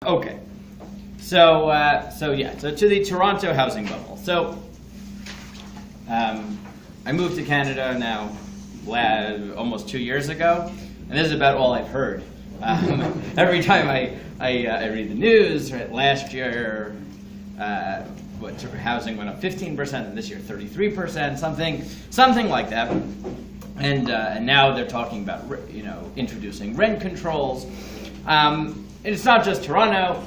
Okay, so to the Toronto housing bubble. So I moved to Canada now almost 2 years ago, and this is about all I've heard. Every time I read the news, right, last year housing went up 15%, and this year 33%, something like that. And now they're talking about introducing rent controls. And it's not just Toronto,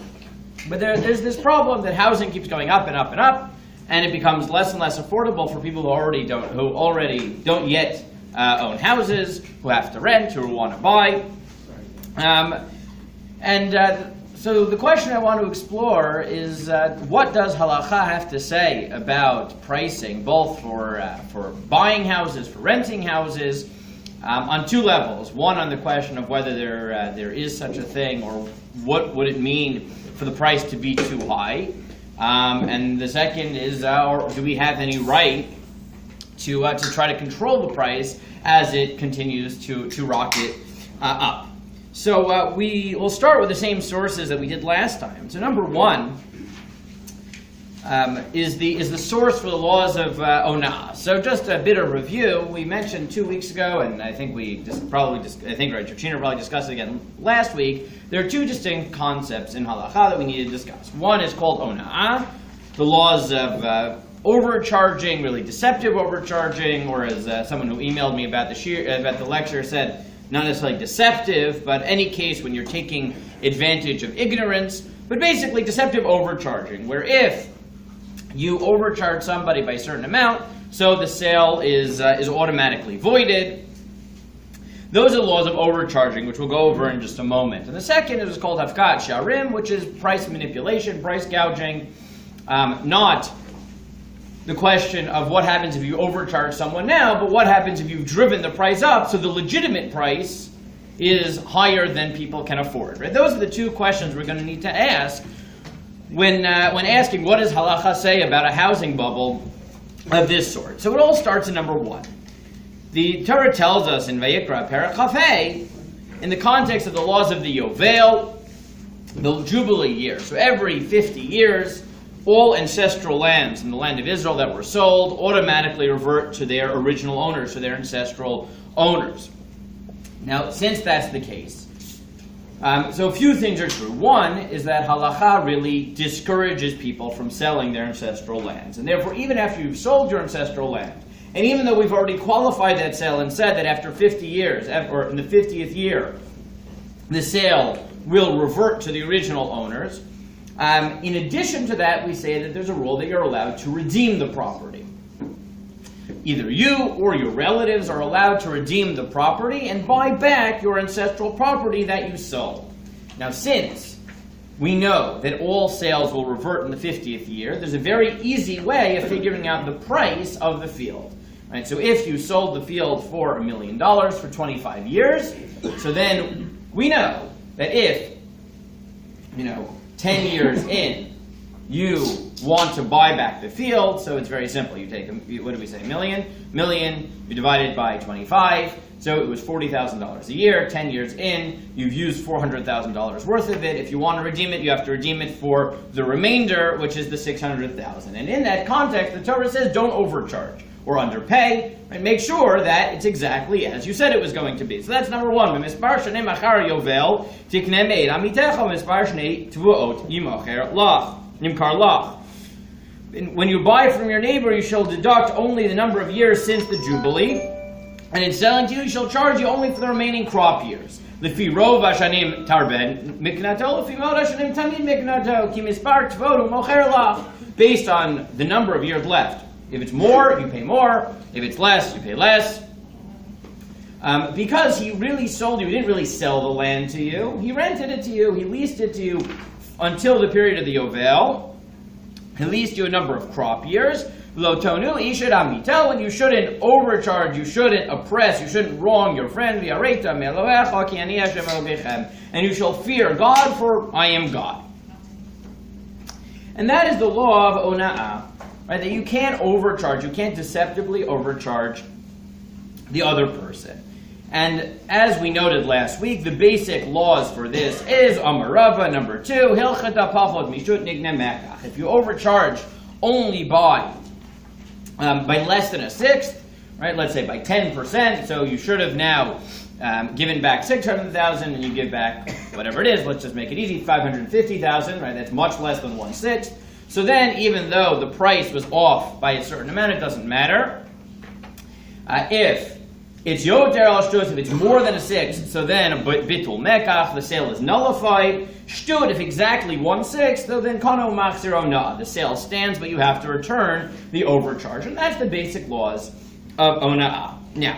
but there's this problem that housing keeps going up and up and up, and it becomes less and less affordable for people who already don't yet own houses, who have to rent, who want to buy. So the question I want to explore is what does halakha have to say about pricing, both for buying houses, for renting houses, on two levels. One, on the question of whether there is such a thing, or what would it mean for the price to be too high. And the second is, do we have any right to try to control the price as it continues to rocket up? So we will start with the same sources that we did last time. So number one is the source for the laws of Ona'ah. So just a bit of review. We mentioned 2 weeks ago, and I think Rav Chiner probably discussed it again last week. There are two distinct concepts in halakha that we need to discuss. One is called Ona'ah, the laws of overcharging, really deceptive overcharging, or as someone who emailed me about the lecture said, not necessarily deceptive, but any case when you're taking advantage of ignorance, but basically deceptive overcharging, where if you overcharge somebody by a certain amount, so the sale is automatically voided. Those are the laws of overcharging, which we'll go over in just a moment. And the second is called hafkat sharim, which is price manipulation, price gouging, not the question of what happens if you overcharge someone now, but what happens if you've driven the price up so the legitimate price is higher than people can afford. Right? Those are the two questions we're going to need to ask when asking what does halakha say about a housing bubble of this sort. So it all starts in number one. The Torah tells us in Vayikra Perek Chafei, in the context of the laws of the Yovel, the Jubilee year. So every 50 years, all ancestral lands in the land of Israel that were sold automatically revert to their original owners, to their ancestral owners. Now, since that's the case, so a few things are true. One is that halakha really discourages people from selling their ancestral lands. And therefore, even after you've sold your ancestral land, and even though we've already qualified that sale and said that after 50 years, or in the 50th year, the sale will revert to the original owners, in addition to that, we say that there's a rule that you're allowed to redeem the property. Either you or your relatives are allowed to redeem the property and buy back your ancestral property that you sold. Now, since we know that all sales will revert in the 50th year, there's a very easy way of figuring out the price of the field. Right? So if you sold the field for $1 million for 25 years, so then we know that if, 10 years in, you want to buy back the field, so it's very simple. You take, what do we say, million, you divide it by 25, so it was $40,000 a year. 10 years in, you've used $400,000 worth of it. If you want to redeem it, you have to redeem it for the remainder, which is the $600,000. And in that context, the Torah says don't overcharge or underpay, and make sure that it's exactly as you said it was going to be. So that's number one. When you buy from your neighbor, you shall deduct only the number of years since the Jubilee, and in selling to you, he shall charge you only for the remaining crop years. Based on the number of years left. If it's more, you pay more. If it's less, you pay less. Because he really sold you, he didn't really sell the land to you. He rented it to you, he leased it to you until the period of the Yovel. He leased you a number of crop years. Lo tonu ishad amito, and you shouldn't overcharge, you shouldn't oppress, you shouldn't wrong your friend. V'areta me'elohecha ki ani Hashem Elokechem, and you shall fear God, for I am God. And that is the law of Ona'ah. Right, that you can't overcharge, you can't deceptively overcharge the other person. And as we noted last week, the basic laws for this is Amarava, number 2, Hilchat Pachot Mishut Nigne Mekach. If you overcharge only by less than a sixth, right? Let's say by 10%, so you should have now given back 600,000, and you give back whatever it is. Let's just make it easy, 550,000, right? That's much less than 1/6. So then, even though the price was off by a certain amount, it doesn't matter. If it's yoter al shtus, if it's more than a sixth, so then bitul mekach, the sale is nullified. Shtut, if exactly 1/6, so then kano machzir ona, the sale stands, but you have to return the overcharge, and that's the basic laws of ona'ah. Now,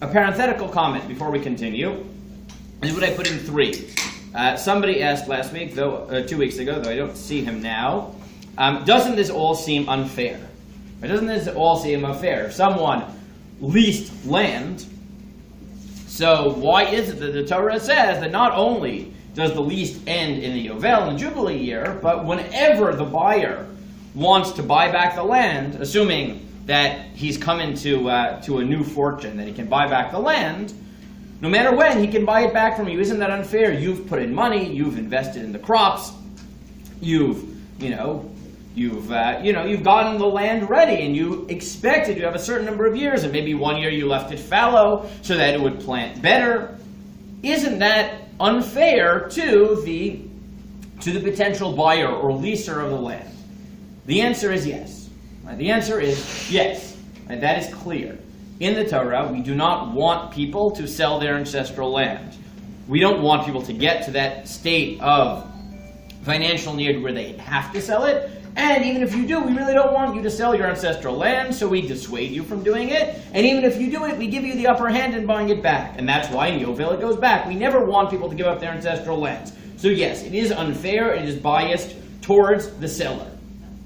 a parenthetical comment before we continue is what I put in 3. Somebody asked last week, though 2 weeks ago, though I don't see him now. Doesn't this all seem unfair? Or doesn't this all seem unfair? If someone leased land, so why is it that the Torah says that not only does the lease end in the Yovel, in the Jubilee year, but whenever the buyer wants to buy back the land, assuming that he's come into to a new fortune, that he can buy back the land, no matter when, he can buy it back from you. Isn't that unfair? You've put in money, you've invested in the crops, you've gotten the land ready, and you expected you have a certain number of years, and maybe 1 year you left it fallow so that it would plant better. Isn't that unfair to the potential buyer or leaser of the land? The answer is yes. The answer is yes. And that is clear. In the Torah, we do not want people to sell their ancestral land. We don't want people to get to that state of financial need where they have to sell it. And even if you do, we really don't want you to sell your ancestral land, so we dissuade you from doing it. And even if you do it, we give you the upper hand in buying it back. And that's why in Yovel it goes back. We never want people to give up their ancestral lands. So yes, it is unfair, it is biased towards the seller.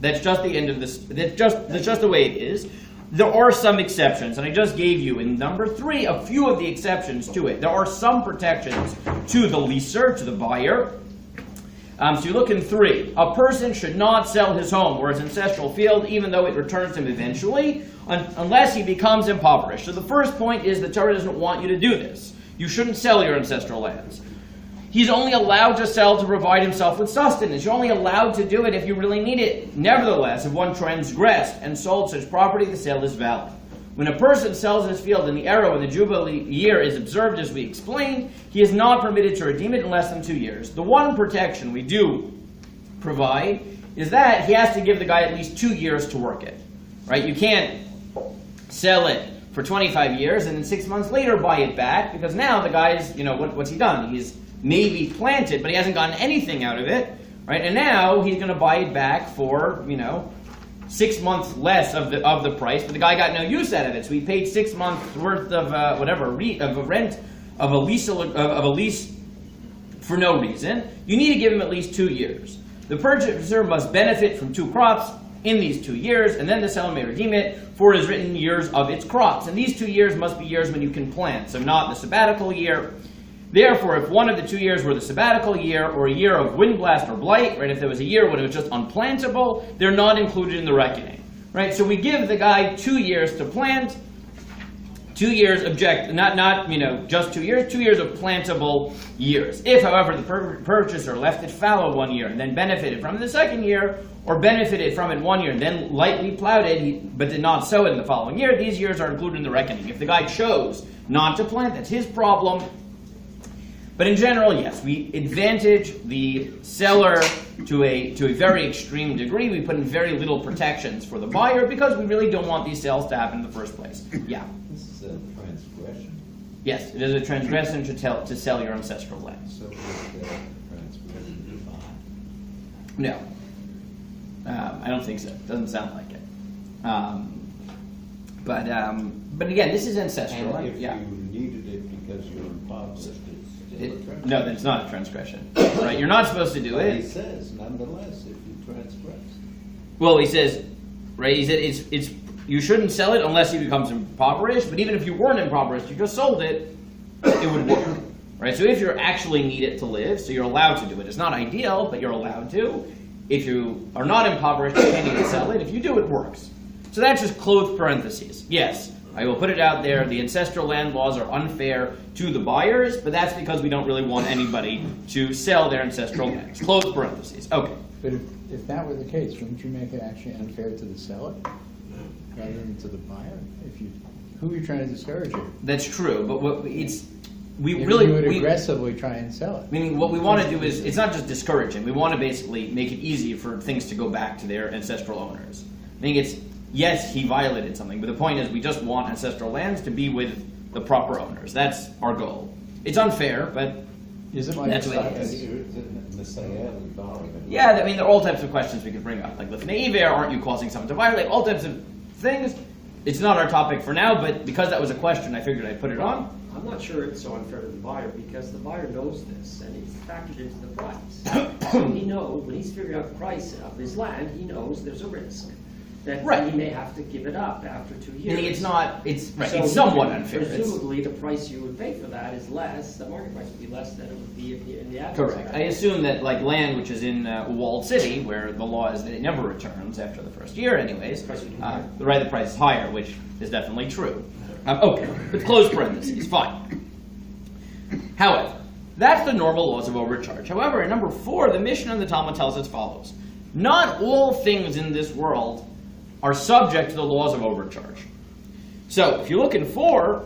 That's just the end of this. That's just the way it is. There are some exceptions, and I just gave you in number 3 a few of the exceptions to it. There are some protections to the leaser, to the buyer. So you look in 3. A person should not sell his home or his ancestral field, even though it returns him eventually, unless he becomes impoverished. So the first point is the Torah doesn't want you to do this. You shouldn't sell your ancestral lands. He's only allowed to sell to provide himself with sustenance. You're only allowed to do it if you really need it. Nevertheless, if one transgressed and sold such property, the sale is valid. When a person sells his field in the era when the Jubilee year is observed, as we explained, he is not permitted to redeem it in less than 2 years. The one protection we do provide is that he has to give the guy at least 2 years to work it. Right? You can't sell it for 25 years and then 6 months later buy it back, because now the guy's, what's he done? He's maybe planted, but he hasn't gotten anything out of it, right? And now he's going to buy it back for, 6 months less of the price, but the guy got no use out of it, so he paid 6 months worth of a lease for no reason. You need to give him at least 2 years. The purchaser must benefit from 2 crops in these 2 years, and then the seller may redeem it for his written years of its crops. And these 2 years must be years when you can plant, so not the sabbatical year. Therefore, if one of the 2 years were the sabbatical year or a year of windblast or blight, right, if there was a year when it was just unplantable, they're not included in the reckoning. Right? So we give the guy 2 years to plant, 2 years just 2 years, 2 years of plantable years. If, however, the purchaser left it fallow 1 year and then benefited from it the second year, or benefited from it 1 year and then lightly plowed it, but did not sow it in the following year, these years are included in the reckoning. If the guy chose not to plant, that's his problem. But in general, yes, we advantage the seller to a very extreme degree. We put in very little protections for the buyer because we really don't want these sales to happen in the first place. Yeah? This is a transgression. Yes, it is a transgression to sell your ancestral land. So is the transgression divine? No. I don't think so. It doesn't sound like it. But again, this is ancestral. And if you needed it because you're impoverished, no, that's not a transgression. Right? You're not supposed to do but it. He says, nonetheless, if you transgress. Well, he says, right? He said it's you shouldn't sell it unless he becomes impoverished. But even if you weren't impoverished, you just sold it, it would work. Right? So if you actually need it to live, so you're allowed to do it. It's not ideal, but you're allowed to. If you are not impoverished, you can't even sell it. If you do, it works. So that's just closed parentheses. Yes, I will put it out there, the ancestral land laws are unfair to the buyers, but that's because we don't really want anybody to sell their ancestral lands. Close parentheses. Okay. But if that were the case, wouldn't you make it actually unfair to the seller rather than to the buyer? Who are you trying to discourage here? That's true, but we You really would aggressively try and sell it. Meaning what we want to do is, it's not just discouraging, we want to basically make it easy for things to go back to their ancestral owners. Meaning it's, yes, he violated something, but the point is we just want ancestral lands to be with the proper owners. That's our goal. It's unfair, but Is it like that's what it is. Yeah, I mean, there are all types of questions we could bring up. Like, Lefnei aren't you causing someone to violate? All types of things. It's not our topic for now, but because that was a question, I figured I'd put it on. I'm not sure it's so unfair to the buyer, because the buyer knows this, and it's factored into the price. He knows, when he's figured out the price of his land, he knows there's a risk that Right. he may have to give it up after 2 years. Meaning it's not, it's, right, So it's somewhat unfair. It's, presumably, the price you would pay for that is less, the market price would be less than it would be in the adverse. correct. I assume that, like, land which is in a walled city, where the law is that it never returns after the first year anyways, Price would be higher. the price is higher, which is definitely true. Okay, but close parentheses, fine. However, that's the normal laws of overcharge. However, in number 4, the Mishnah and the Talmud tells as follows. Not all things in this world are subject to the laws of overcharge. So, if you look in 4,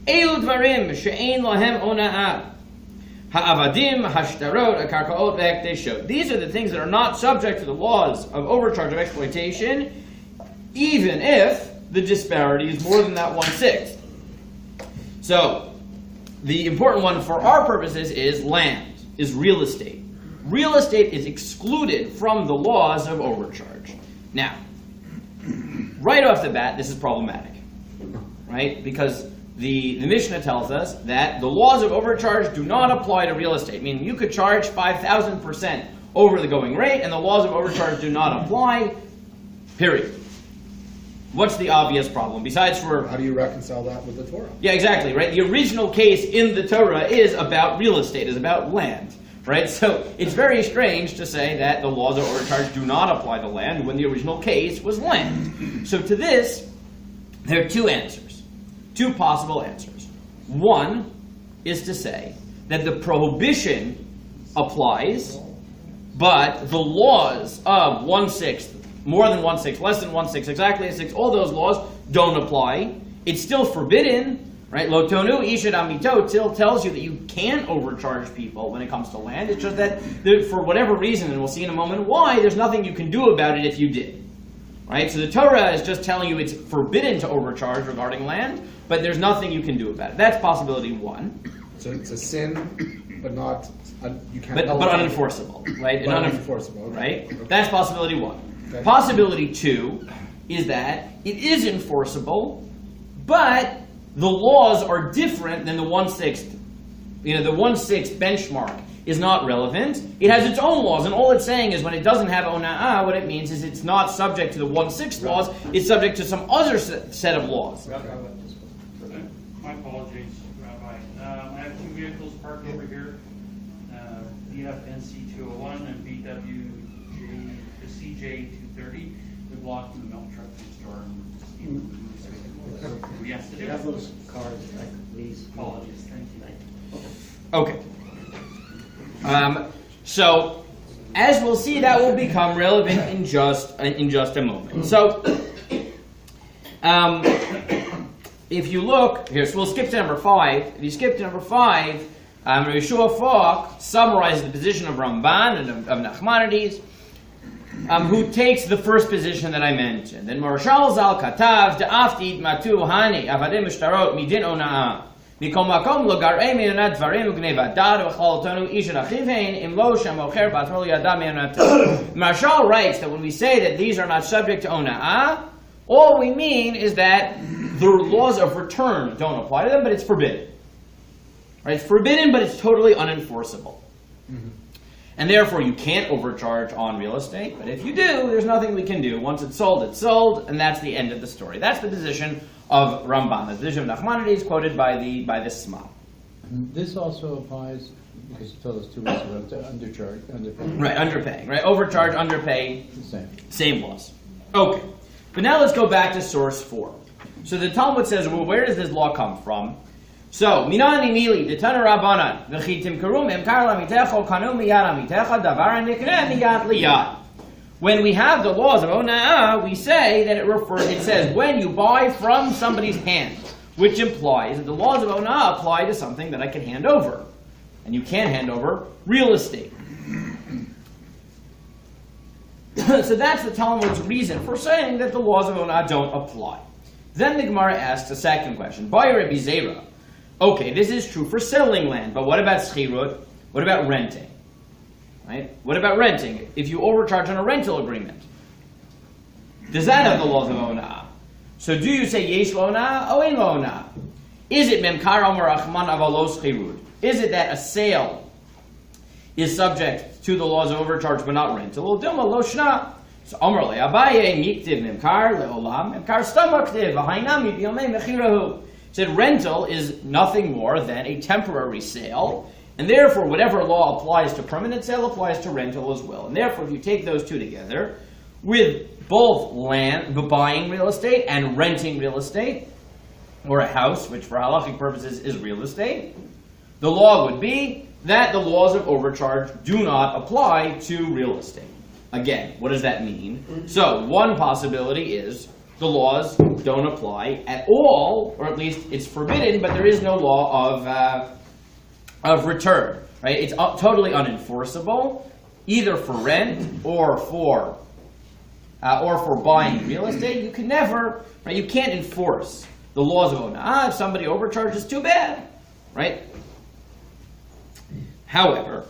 Elu dvarim she'ein lahem ona'ah. Ha'avadim, hashtarot, akarkaot, ve'ekdeshot. These are the things that are not subject to the laws of overcharge of exploitation, even if the disparity is more than that 1/6. So, the important one for our purposes is land, is real estate. Real estate is excluded from the laws of overcharge. Now, right off the bat, this is problematic, right? Because the Mishnah tells us that the laws of overcharge do not apply to real estate. Meaning you could charge 5,000% over the going rate, and the laws of overcharge do not apply, period. What's the obvious problem? Besides for... How do you reconcile that with the Torah? Yeah, exactly, right? The original case in the Torah is about real estate, is about land, right? So it's very strange to say that the laws of overcharge do not apply to land when the original case was land. So to this, there are 2 answers, 2 possible answers. One is to say that the prohibition applies, but the laws of 1/6, more than 1/6, less than 1/6, exactly 1/6, all those laws don't apply. It's still forbidden, right? Lo tonu ishad amito still tells you that you can't overcharge people when it comes to land. It's just that for whatever reason, and we'll see in a moment why, there's nothing you can do about it if you did. Right? So the Torah is just telling you it's forbidden to overcharge regarding land, but there's nothing you can do about it. That's possibility 1. So it's a sin, but not, you can't... But unenforceable, right? But unenforceable, okay. Right? Okay. That's possibility 1. Okay. Possibility 2 is that it is enforceable, but the laws are different than the 1/6. You know, the 1/6 benchmark is not relevant. It has its own laws, and all it's saying is when it doesn't have ona'ah, what it means is it's not subject to the 1/6 laws, it's subject to some other set of laws. My apologies, Rabbi. I have 2 vehicles parked over here. BF NC 201 and the CJ 230. We blocked the milk truck next door. We have to Do you have those cards, like, please? Apologies, thank you. Okay. So, as we'll see, that will become relevant in just a moment. So, if you look here, so we'll skip to number 5. If you skip to number 5, Yeshua Falk summarizes the position of Ramban and of Nachmanides, who takes the first position that I mentioned. And Marshal Zal Katav Da'afti Matu Hani Avadim Ishtarot Midin Ona'ah. Mikom Makom Lo Gar'ei Me'onat Dvarim U'gnei Vadad V'chalotonu Ish Achivein Im Lo Shamocher Batrol Yadam Me'onat. Marshal writes that when we say that these are not subject to Ona'ah, all we mean is that the laws of return don't apply to them, but it's forbidden. Right? It's forbidden, but it's totally unenforceable. Mm-hmm. And therefore, you can't overcharge on real estate. But if you do, there's nothing we can do. Once it's sold, and that's the end of the story. That's the position of Ramban. The position of Nachmanides quoted by the Sma. This also applies, because you told us 2 weeks ago, to underpaying. Right, underpaying. Right, overcharge, underpay, The same. same laws. Okay. But now let's go back to source 4. So the Talmud says, well, where does this law come from? So, Minani Mili, the Tana Rabbanan, V'chitim Karum, Emkar Lamitecho, Kanu Miyad Amitecha, Davar Nikre Miyad Liyad. When we have the laws of Ona'ah, we say that it says when you buy from somebody's hand, which implies that the laws of Ona'ah apply to something that I can hand over. And you can't hand over real estate. So that's the Talmud's reason for saying that the laws of Ona'ah don't apply. Then the Gemara asks a second question. By Rabbi Zera. Okay, this is true for selling land, but what about schirut? What about renting? Right? What about renting? If you overcharge on a rental agreement, does that have the laws of Ona'ah? So do you say yesh lo-ona'ah or ein lo-ona'ah? Is it memkar omer achman avalo schirut? Is it that a sale is subject to the laws of overcharge but not rental? Dilma lo shna. So omer le Abaye miktiv memkar leolam memkar stamaktiv v'hainam yomei mechirahu. Said rental is nothing more than a temporary sale, and therefore whatever law applies to permanent sale applies to rental as well. And therefore, if you take those two together, with both buying real estate and renting real estate, or a house, which for halachic purposes is real estate, the law would be that the laws of overcharge do not apply to real estate. Again, what does that mean? So one possibility is the laws don't apply at all, or at least it's forbidden, but there is no law of return. Right? It's totally unenforceable, either for rent or for buying real estate. You can never, right? You can't enforce the laws of Ona'ah. If somebody overcharges, too bad, right? However,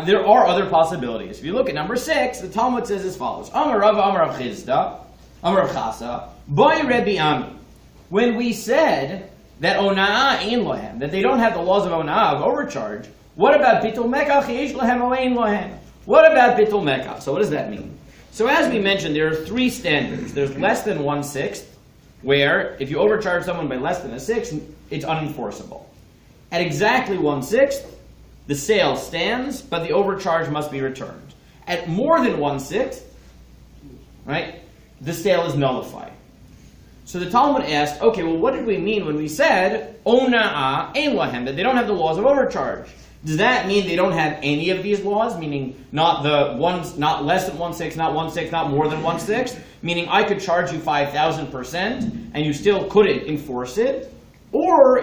there are other possibilities. If you look at number 6, the Talmud says as follows: Amar Rava, Amar Rav Chizda, Amar Rav Chasa, Boy Rebbe Ami. When we said that Ona'ah ein lohem, that they don't have the laws of Ona'ah, of overcharge, what about Bitul Mekach yesh lohem o ein lohem? What about Bitul Mekach? So what does that mean? So as we mentioned, there are 3 standards. There's less than 1/6, where if you overcharge someone by less than a sixth, it's unenforceable. At exactly 1/6, the sale stands, but the overcharge must be returned. At more than 1/6, right, the sale is nullified. So the Talmud asked, okay, well, what did we mean when we said Ona'ah ein lahem, that they don't have the laws of overcharge? Does that mean they don't have any of these laws, meaning not less than 1/6, not 1/6, not more than 1/6, meaning I could charge you 5,000% and you still couldn't enforce it? Or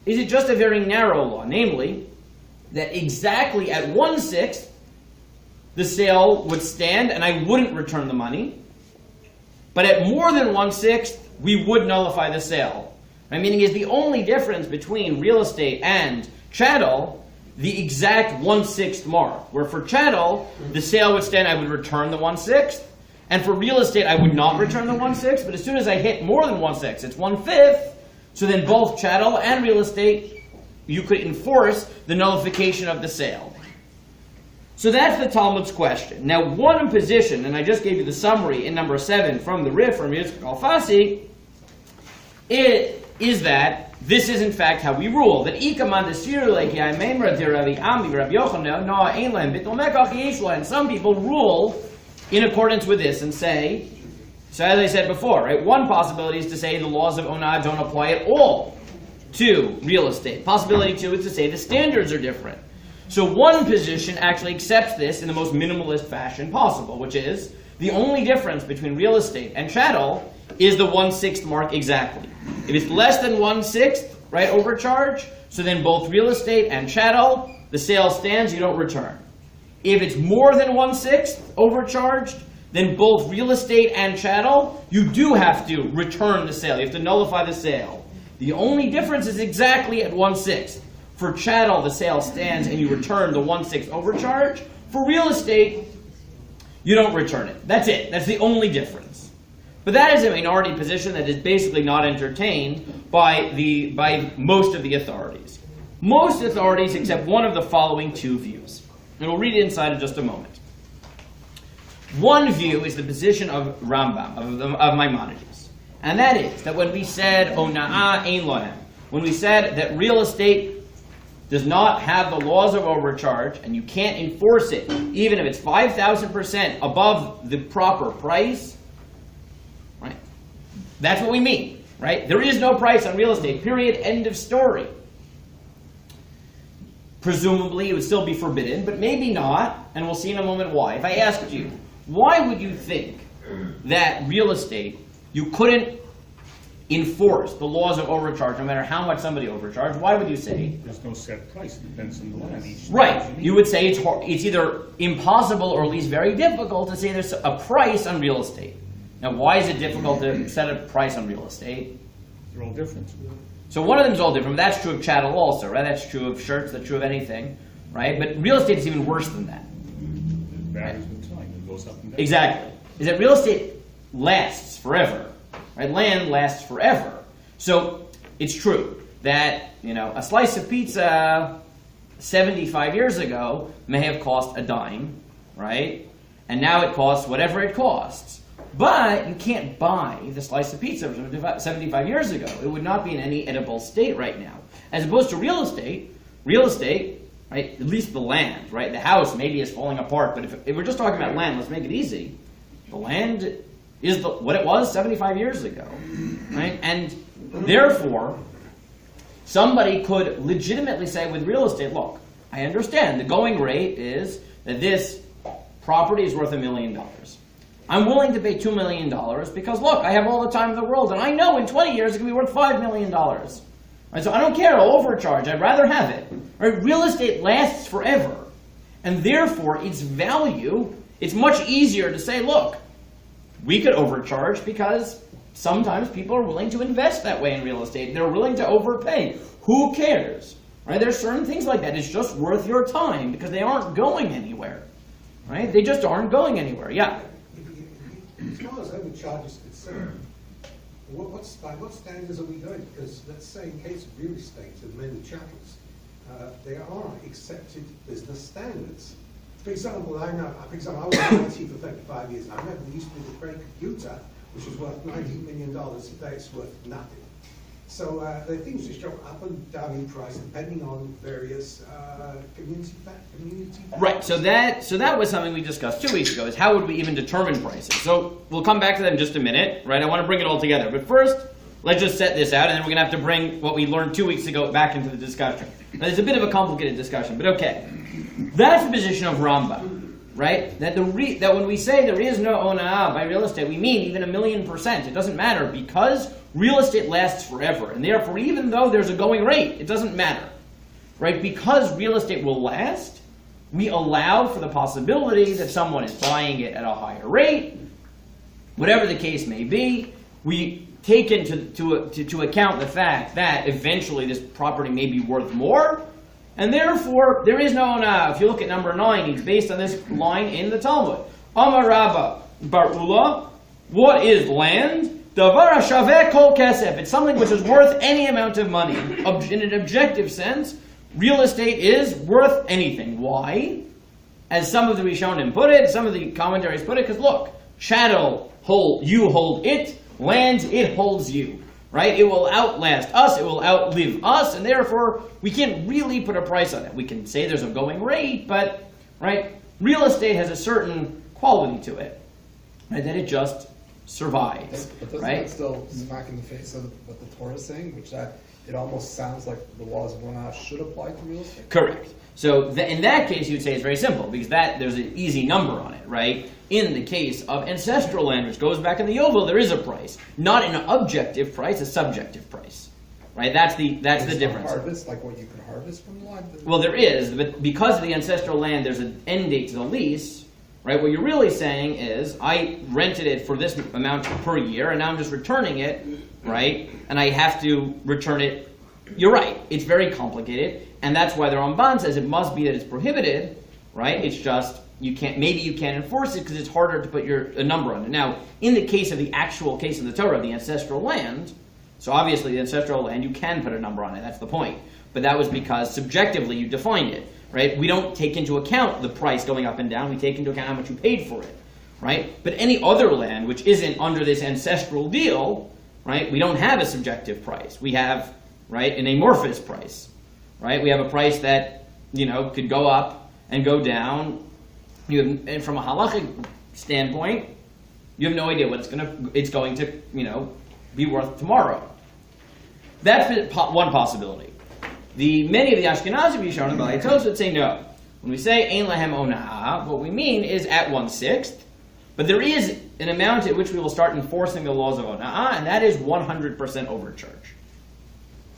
is it just a very narrow law, namely that exactly at 1/6 the sale would stand and I wouldn't return the money, but at more than 1/6 we would nullify the sale? My meaning is the only difference between real estate and chattel, the exact 1/6 mark, where for chattel the sale would stand, I would return the 1/6, and for real estate I would not return the 1/6, but as soon as I hit more than 1/6, it's 1/5, so then both chattel and real estate, you could enforce the nullification of the sale. So that's the Talmud's question. Now, one position, and I just gave you the summary in number 7 from the Rif from Yitzchak Alfasi, is that this is in fact how we rule. That and some people rule in accordance with this and say, so as I said before, right, one possibility is to say the laws of Ona'ah don't apply at all to real estate. Possibility 2 is to say the standards are different. So one position actually accepts this in the most minimalist fashion possible, which is the only difference between real estate and chattel is the 1/6 mark exactly. If it's less than 1/6, right, overcharge, so then both real estate and chattel, the sale stands, you don't return. If it's more than 1/6 overcharged, then both real estate and chattel, you do have to return the sale. You have to nullify the sale. The only difference is exactly at 1/6. For chattel, the sale stands and you return the 1/6 overcharge. For real estate, you don't return it. That's it. That's the only difference. But that is a minority position that is basically not entertained by most of the authorities. Most authorities accept one of the following 2 views. And we'll read it inside in just a moment. One view is the position of Rambam, of Maimonides. And that is that when we said Ona'ah ein lohem, when we said that real estate does not have the laws of overcharge, and you can't enforce it, even if it's 5,000% above the proper price, right? That's what we mean. right? There is no price on real estate, period, end of story. Presumably, it would still be forbidden, but maybe not, and we'll see in a moment why. If I asked you, why would you think that real estate, you couldn't enforce the laws of overcharge no matter how much somebody overcharged? Why would you say? There's no set price, it depends on the land. Each Right. You would say it's either impossible or at least very difficult to say there's a price on real estate. Now, why is it difficult to set a price on real estate? They're all different. So one of them is all different, but that's true of chattel also, right? That's true of shirts, that's true of anything, right? But real estate is even worse than that. It varies with time, it goes up and down. Exactly. Is that real estate lasts forever, right? Land lasts forever. So it's true that, a slice of pizza 75 years ago may have cost a dime, right? And now it costs whatever it costs. But you can't buy the slice of pizza from 75 years ago. It would not be in any edible state right now. As opposed to real estate, right, at least the land, right? The house maybe is falling apart, but if we're just talking about land, let's make it easy. The land is what it was 75 years ago, right? And therefore, somebody could legitimately say with real estate, look, I understand the going rate is that this property is worth $1 million. I'm willing to pay $2 million because, look, I have all the time in the world, and I know in 20 years it can be worth $5 million. Right, so I don't care, I'll overcharge, I'd rather have it. Right, real estate lasts forever, and therefore its value, it's much easier to say, look, we could overcharge because sometimes people are willing to invest that way in real estate. They're willing to overpay. Who cares? Right, there's certain things like that. It's just worth your time because they aren't going anywhere. Right? They just aren't going anywhere. Yeah. As far as overcharge is concerned, by what standards are we going? Because let's say in case of real estate and many chattels, there are accepted business standards. For example, I was in IT for 35 years. I remember there used to be the great computer, which was worth $90 million. Today it's worth nothing. So the things just go up and down in price depending on various community factors. Right. So that was something we discussed 2 weeks ago. Is how would we even determine prices? So we'll come back to that in just a minute. Right. I want to bring it all together, but first let's just set this out, and then we're going to have to bring what we learned 2 weeks ago back into the discussion. Now, it's a bit of a complicated discussion, but okay. That's the position of Rambam, right? That that when we say there is no ona'ah by real estate, we mean even 1,000,000%. It doesn't matter because real estate lasts forever, and therefore, even though there's a going rate, it doesn't matter, right? Because real estate will last, we allow for the possibility that someone is buying it at a higher rate, whatever the case may be. We take into account the fact that eventually this property may be worth more, and therefore there is no ona'ah. If you look at number 9, it's based on this line in the Talmud. Amar Rabba Bar Ula, what is land? Davar hashaveh kol kesef. It's something which is worth any amount of money. In an objective sense, real estate is worth anything. Why? As some of the Rishonim put it, some of the commentaries put it, because look, chattel, you hold it, land, it holds you. Right? It will outlast us, it will outlive us, and therefore we can't really put a price on it. We can say there's a going rate, but right, real estate has a certain quality to it, right, that it just survives. But doesn't right? that still smack in the face of what the Torah is saying, which that it almost sounds like the laws of ona'ah should apply to real estate? Correct. So in that case, you'd say it's very simple because there's an easy number on it, right? In the case of ancestral land, which goes back in the Yovel, there is a price, not an objective price, a subjective price, right? That's the difference. Harvest, like what you could harvest from the land. Well, there is, but because of the ancestral land, there's an end date to the lease, right? What you're really saying is, I rented it for this amount per year, and now I'm just returning it, right? And I have to return it. You're right. It's very complicated, and that's why the Ramban says it must be that it's prohibited, right? It's just you can't enforce it because it's harder to put a number on it. Now, in the case of the actual case of the Torah, the ancestral land, so obviously the ancestral land, you can put a number on it. That's the point. But that was because subjectively you defined it, right? We don't take into account the price going up and down. We take into account how much you paid for it, right? But any other land which isn't under this ancestral deal, right? We don't have a subjective price. We have, right, an amorphous price, right? We have a price that, could go up and go down. And from a halachic standpoint, you have no idea what it's going to, be worth tomorrow. That's one possibility. Many of the Ashkenazi Rishonim, Balei Tosfot, say no. When we say ein lahem onah, what we mean is at 1/6, but there is an amount at which we will start enforcing the laws of onah, and that is 100% overcharge.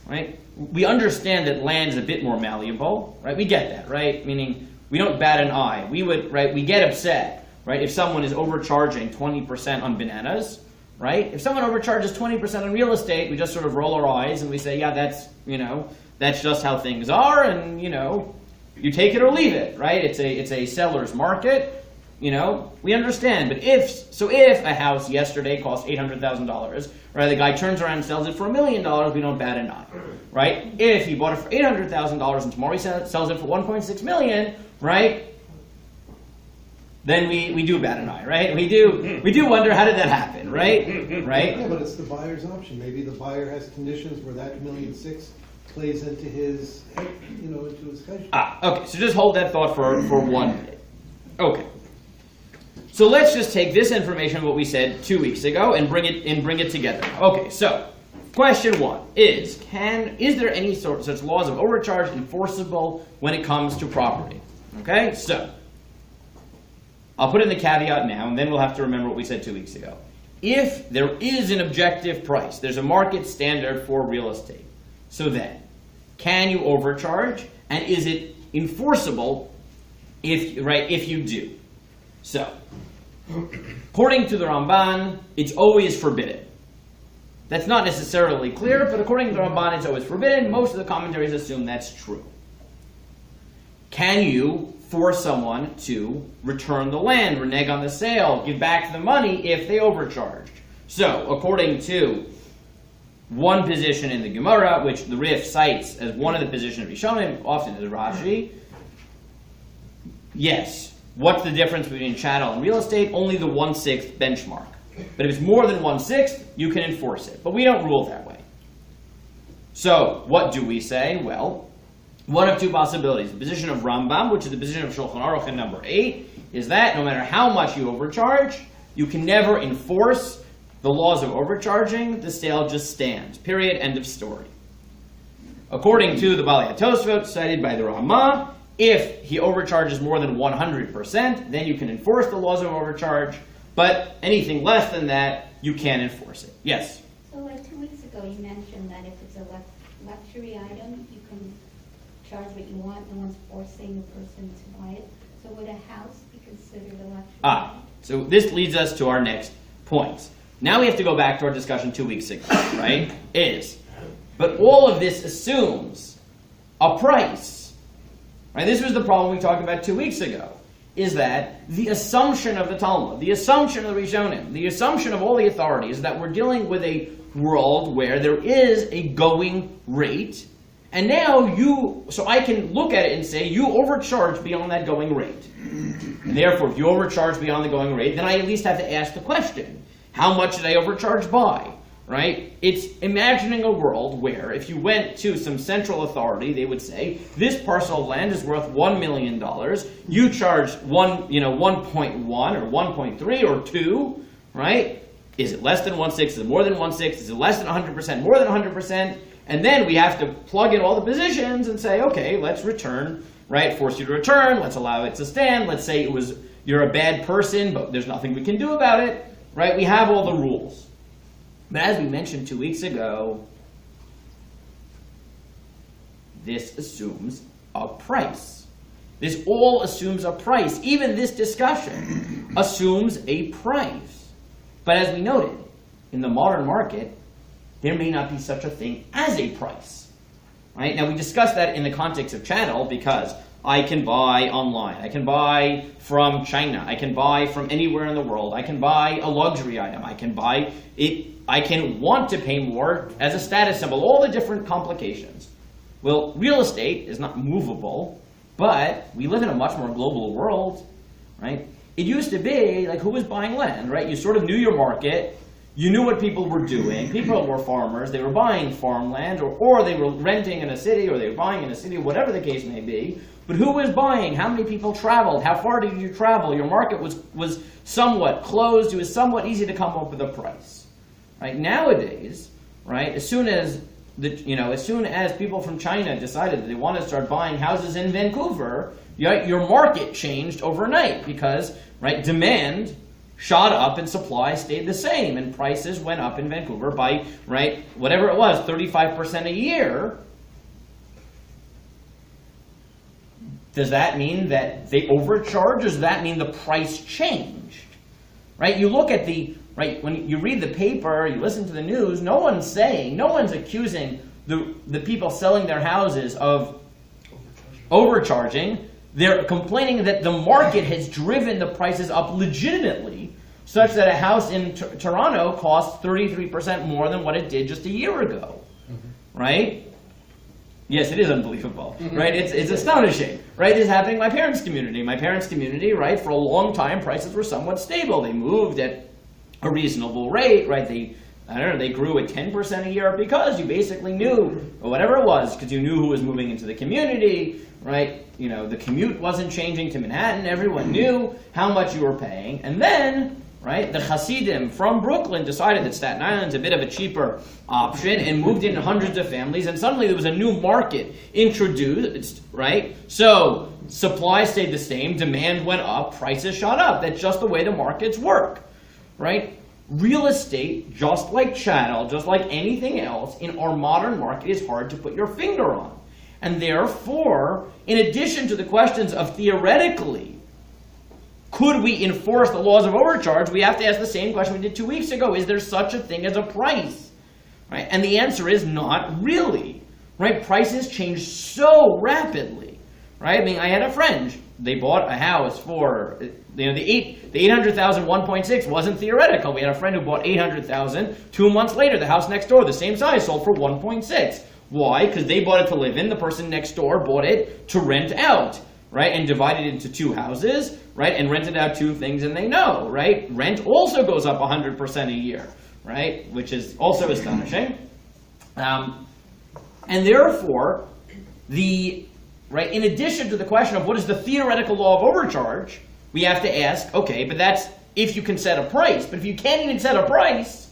Right? We understand that land is a bit more malleable, right? We get that, right? Meaning we don't bat an eye. We get upset, right? If someone is overcharging 20% on bananas, right? If someone overcharges 20% on real estate, we just sort of roll our eyes and we say, yeah, that's just how things are, and you take it or leave it, right? It's a seller's market, we understand. But if a house yesterday cost $800,000, right, the guy turns around and sells it for $1 million, we don't bat an eye, right? If he bought it for $800,000 and tomorrow he sells it for $1.6 million, right? Then we do bat an eye, right? We do wonder, how did that happen, right? Right? Yeah, but it's the buyer's option. Maybe the buyer has conditions where that $1.6 million plays into his, into his schedule. Okay. So just hold that thought for 1 minute. Okay. So let's just take this information, what we said 2 weeks ago, and bring it together. Okay. So question 1 is there any such laws of overcharge enforceable when it comes to property? Okay. So I'll put in the caveat now, and then we'll have to remember what we said 2 weeks ago. If there is an objective price, there's a market standard for real estate. So then, can you overcharge, and is it enforceable if you do? So, according to the Ramban, it's always forbidden. That's not necessarily clear, but according to the Ramban, it's always forbidden. Most of the commentaries assume that's true. Can you force someone to return the land, renege on the sale, give back the money if they overcharged? So, according to one position in the Gemara, which the Rif cites as one of the positions of Rishonim, often is Rashi, yes. What's the difference between chattel and real estate? Only the 1/6 benchmark. But if it's more than 1/6, you can enforce it. But we don't rule that way. So, what do we say? Well, one of two possibilities. The position of Rambam, which is the position of Shulchan Aruch in number 8, is that no matter how much you overcharge, you can never enforce the laws of overcharging. The sale just stands. Period. End of story. According to the Balei Tosfot, cited by the Ramah, if he overcharges more than 100%, then you can enforce the laws of overcharge. But anything less than that, you can't enforce it. Yes? So like 2 weeks ago, you mentioned that if it's a luxury item, you can charge what you want. No one's forcing the person to buy it. So would a house be considered a luxury item? So this leads us to our next point. Now we have to go back to our discussion 2 weeks ago, right? But all of this assumes a price. Right? This was the problem we talked about 2 weeks ago. Is that the assumption of the Talmud, the assumption of the Rishonim, the assumption of all the authorities is that we're dealing with a world where there is a going rate, and now so I can look at it and say, you overcharge beyond that going rate. And therefore, if you overcharge beyond the going rate, then I at least have to ask the question, how much did I overcharge by? Right? It's imagining a world where if you went to some central authority, they would say, this parcel of land is worth $1 million. You charge 1.1 or 1.3 or 2, right? Is it less than 1/6? Is it more than 1/6? Is it less than 100%? More than 100%? And then we have to plug in all the positions and say, okay, let's return, right? Force you to return. Let's allow it to stand. Let's say you're a bad person, but there's nothing we can do about it, right? We have all the rules. But as we mentioned 2 weeks ago, this assumes a price. This all assumes a price. Even this discussion assumes a price. But as we noted, in the modern market, there may not be such a thing as a price. Right? Now, we discussed that in the context of channel because I can buy online. I can buy from China. I can buy from anywhere in the world. I can buy a luxury item. I can buy it. I can want to pay more as a status symbol. All the different complications. Well, real estate is not movable, but we live in a much more global world, right? It used to be like who was buying land, right? You sort of knew your market. You knew what people were doing. People were farmers. They were buying farmland, or they were renting in a city, or they were buying in a city, whatever the case may be. But who was buying? How many people traveled? How far did you travel? Your market was somewhat closed. It was somewhat easy to come up with a price. right? Nowadays, right, as soon as people from China decided that they want to start buying houses in Vancouver, your market changed overnight because, right, demand shot up and supply stayed the same, and prices went up in Vancouver by, right, whatever it was, 35% a year. Does that mean that they overcharged, or does that mean the price changed? Right? You look at when you read the paper, you listen to the news, no one's accusing the people selling their houses of overcharging. They're complaining that the market has driven the prices up legitimately, such that a house in Toronto costs 33% more than what it did just a year ago. Right? Yes, it is unbelievable, right? It's astonishing, right? It's happening in my parents' community. My parents' community, right, for a long time, prices were somewhat stable. They moved at a reasonable rate, right? They grew at 10% a year because you basically knew, or whatever it was, because you knew who was moving into the community, right? You know, the commute wasn't changing to Manhattan. Everyone knew how much you were paying. And then, right, the Hasidim from Brooklyn decided that Staten Island's a bit of a cheaper option and moved in hundreds of families, and suddenly there was a new market introduced, right? So supply stayed the same, demand went up, prices shot up. That's just the way the markets work, right? Real estate, just like chattel, just like anything else in our modern market, is hard to put your finger on. And therefore, in addition to the questions of theoretically, could we enforce the laws of overcharge, we have to ask the same question we did 2 weeks ago. Is there such a thing as a price? Right? And the answer is not really. Right? Prices change so rapidly. Right? I mean, I had a friend. They bought a house for, the 800,000 1.6 wasn't theoretical. We had a friend who bought 800,000. 2 months later, the house next door, the same size, sold for 1.6. Why? Because they bought it to live in. The person next door bought it to rent out. Right, and divided into 2 houses, right, and rented out 2 things, and they know, right, rent also goes up 100% a year, right, which is also astonishing, and therefore, right, in addition to the question of what is the theoretical law of overcharge, we have to ask, okay, but that's if you can set a price, but if you can't even set a price,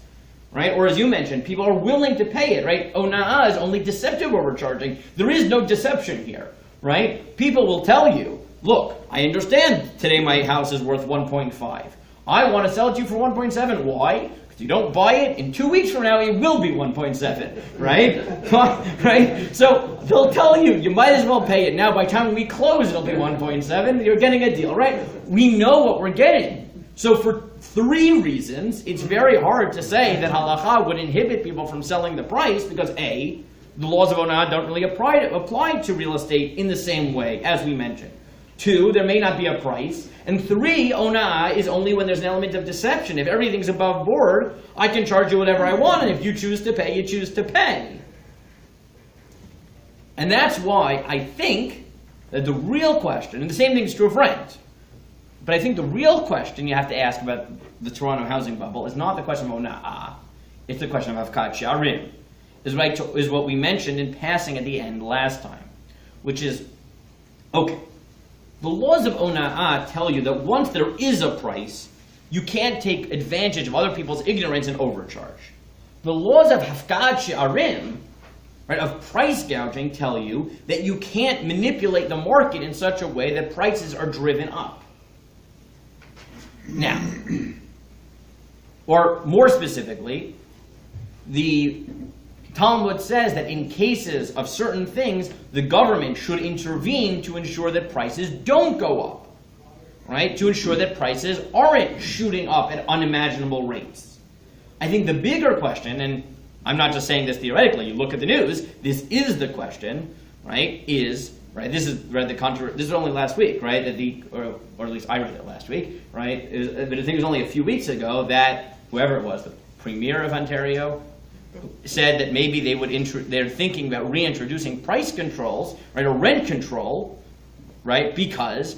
right, or as you mentioned, people are willing to pay it, right, Ona'ah is only deceptive overcharging. There is no deception here. Right? People will tell you, look, I understand today my house is worth 1.5. I want to sell it to you for 1.7. Why? Because you don't buy it, in 2 weeks from now it will be 1.7. Right? Right? So they'll tell you, you might as well pay it now. By the time we close, it'll be 1.7. You're getting a deal, right? We know what we're getting. So for 3 reasons, it's very hard to say that halakha would inhibit people from selling the price because A, the laws of Ona'ah don't really apply to real estate in the same way, as we mentioned. 2, there may not be a price. And 3, Ona'ah is only when there's an element of deception. If everything's above board, I can charge you whatever I want, and if you choose to pay, you choose to pay. And that's why I think that the real question, and the same thing is true of rent, but I think the real question you have to ask about the Toronto housing bubble is not the question of Ona'ah, it's the question of Hafkat Sha'arim. Is what we mentioned in passing at the end last time, which is, okay, the laws of Ona'ah tell you that once there is a price, you can't take advantage of other people's ignorance and overcharge. The laws of Hafkat She'arim, right, of price gouging, tell you that you can't manipulate the market in such a way that prices are driven up. Now, or more specifically, the Talmud says that in cases of certain things, the government should intervene to ensure that prices don't go up, right? To ensure that prices aren't shooting up at unimaginable rates. I think the bigger question, and I'm not just saying this theoretically, you look at the news, this is the question, right, this is only last week, right, or at least I read it last week, right, but I think it was only a few weeks ago that whoever it was, the Premier of Ontario, said that maybe they're thinking about reintroducing price controls, right, or rent control, right, because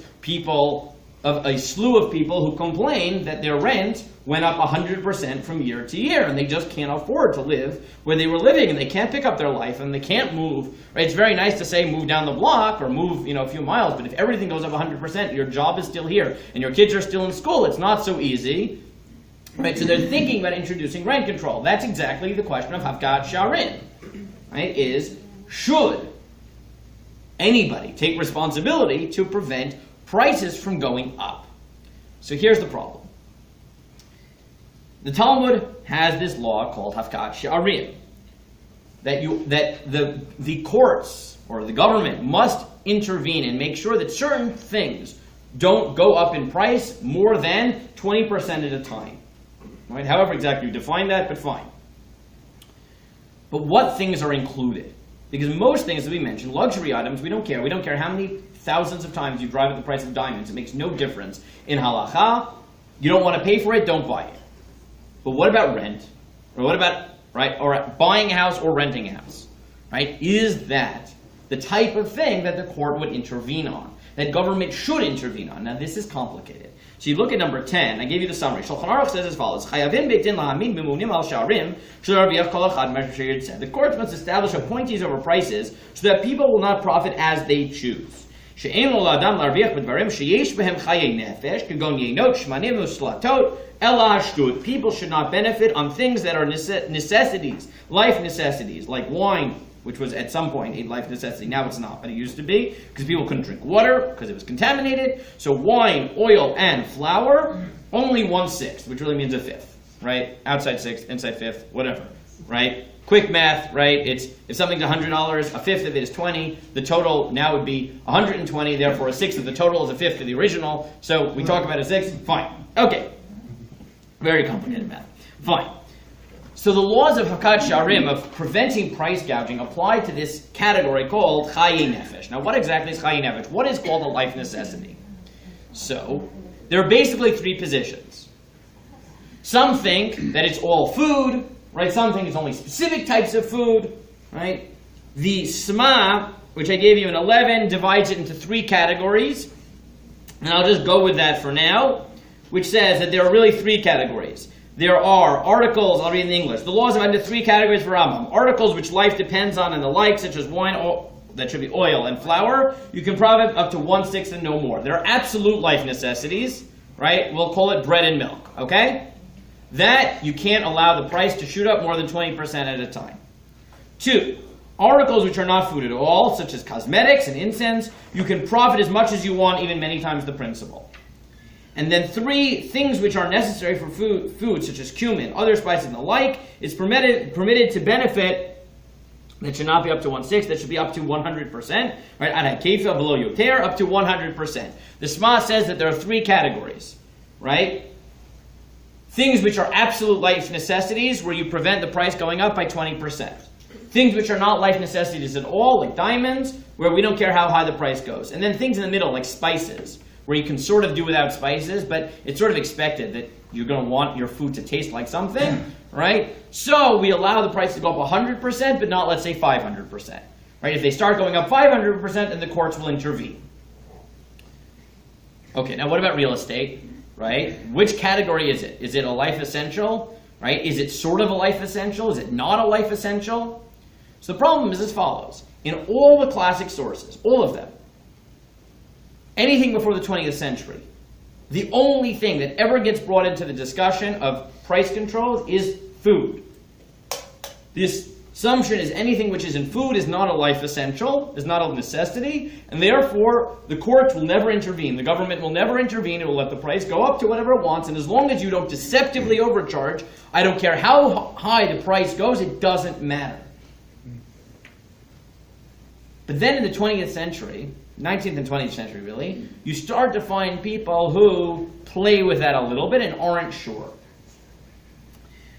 a slew of people who complain that their rent went up 100% from year to year, and they just can't afford to live where they were living, and they can't pick up their life, and they can't move. Right? It's very nice to say move down the block or move, a few miles, but if everything goes up 100%, your job is still here, and your kids are still in school. It's not so easy. Right, so they're thinking about introducing rent control. That's exactly the question of Hafkat Sharim. Right, is should anybody take responsibility to prevent prices from going up? So here's the problem. The Talmud has this law called Hafkat Sharim, that the courts or the government must intervene and make sure that certain things don't go up in price more than 20% at a time. Right? However exactly you define that, but fine. But what things are included? Because most things that we mentioned, luxury items, we don't care. We don't care how many thousands of times you drive at the price of diamonds. It makes no difference. In halacha, you don't want to pay for it, don't buy it. But what about rent? Or what about, right, or buying a house or renting a house? Right? Is that the type of thing that the court would intervene on? That government should intervene on? Now this is complicated. So you look at number 10, I gave you the summary. Shulchan Aruch says as follows, the courts must establish appointees over prices so that people will not profit as they choose. People should not benefit on things that are necessities, life necessities, like wine, which was at some point a life necessity. Now it's not, but it used to be, because people couldn't drink water, because it was contaminated. So wine, oil, and flour, only 1/6, which really means a fifth, right? Outside sixth, inside fifth, whatever, right? Quick math, right? It's if something's $100, a fifth of it is 20. The total now would be 120. Therefore, a sixth of the total is a fifth of the original. So we talk about a sixth. Fine. Okay. Very complicated math. Fine. So the laws of Hakat Sharim, of preventing price gouging, apply to this category called Chayi Nefesh. Now, what exactly is Chayi Nefesh? What is called a life necessity? So there are basically three positions. Some think that it's all food. Right, some think it's only specific types of food, right? The Sma, which I gave you in 11, divides it into three categories. And I'll just go with that for now, which says that there are really three categories. There are articles, I'll read in English. The laws divided into three categories for Rambam. Articles which life depends on and the like, such as wine, that should be oil, and flour. You can profit up to 1/6 and no more. There are absolute life necessities, right? We'll call it bread and milk, okay? That you can't allow the price to shoot up more than 20% at a time. 2, articles which are not food at all, such as cosmetics and incense, you can profit as much as you want, even many times the principal. And then 3, things which are necessary for food such as cumin, other spices and the like, is permitted to benefit. That should not be up to 1/6, that should be up to 100%. Right? Ad hakefa below yoter, up to 100%. The Sma says that there are 3 categories, right? Things which are absolute life necessities, where you prevent the price going up by 20%. Things which are not life necessities at all, like diamonds, where we don't care how high the price goes. And then things in the middle, like spices, where you can sort of do without spices, but it's sort of expected that you're going to want your food to taste like something, right? So we allow the price to go up 100%, but not, let's say, 500%. Right? If they start going up 500%, then the courts will intervene. Okay, now what about real estate? Right? Which category is it? Is it a life essential? Right? Is it sort of a life essential? Is it not a life essential? So the problem is as follows. In all the classic sources, all of them, anything before the 20th century, the only thing that ever gets brought into the discussion of price controls is food. This assumption is anything which is in food is not a life essential, is not a necessity, and therefore the courts will never intervene. The government will never intervene. It will let the price go up to whatever it wants, and as long as you don't deceptively overcharge, I don't care how high the price goes, it doesn't matter. But then in the 20th century, 19th and 20th century really, you start to find people who play with that a little bit and aren't sure.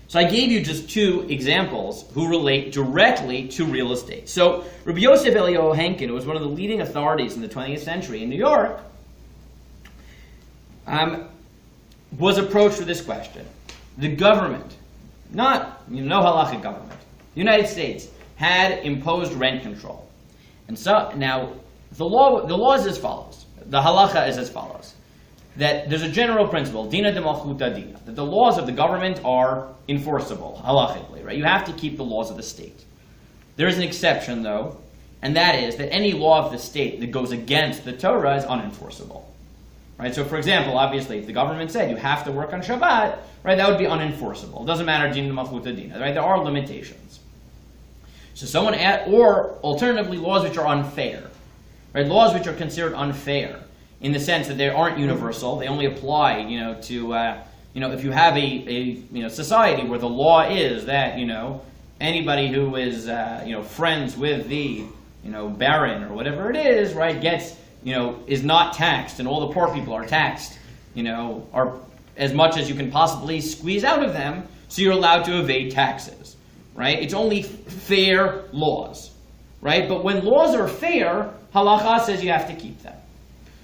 So I gave you just 2 examples who relate directly to real estate. So Rabbi Yosef Eliyahu Henkin, who was one of the leading authorities in the 20th century in New York, was approached with this question. The government, not, no halachic government, the United States had imposed rent control. And so now the law is as follows. The halacha is as follows. That there's a general principle, dina de malchuta dina, that the laws of the government are enforceable, halachically, right? You have to keep the laws of the state. There is an exception, though, and that is that any law of the state that goes against the Torah is unenforceable. Right? So, for example, obviously, if the government said you have to work on Shabbat, right, that would be unenforceable. It doesn't matter, din malchuta dina, right? There are limitations. So someone or alternatively, laws which are unfair, right? Laws which are considered unfair in the sense that they aren't universal. They only apply, to if you have a society where the law is that anybody who is friends with the baron or whatever it is, right, gets is not taxed, and all the poor people are taxed, are as much as you can possibly squeeze out of them, so you're allowed to evade taxes, right? It's only fair laws, right? But when laws are fair, halacha says you have to keep them.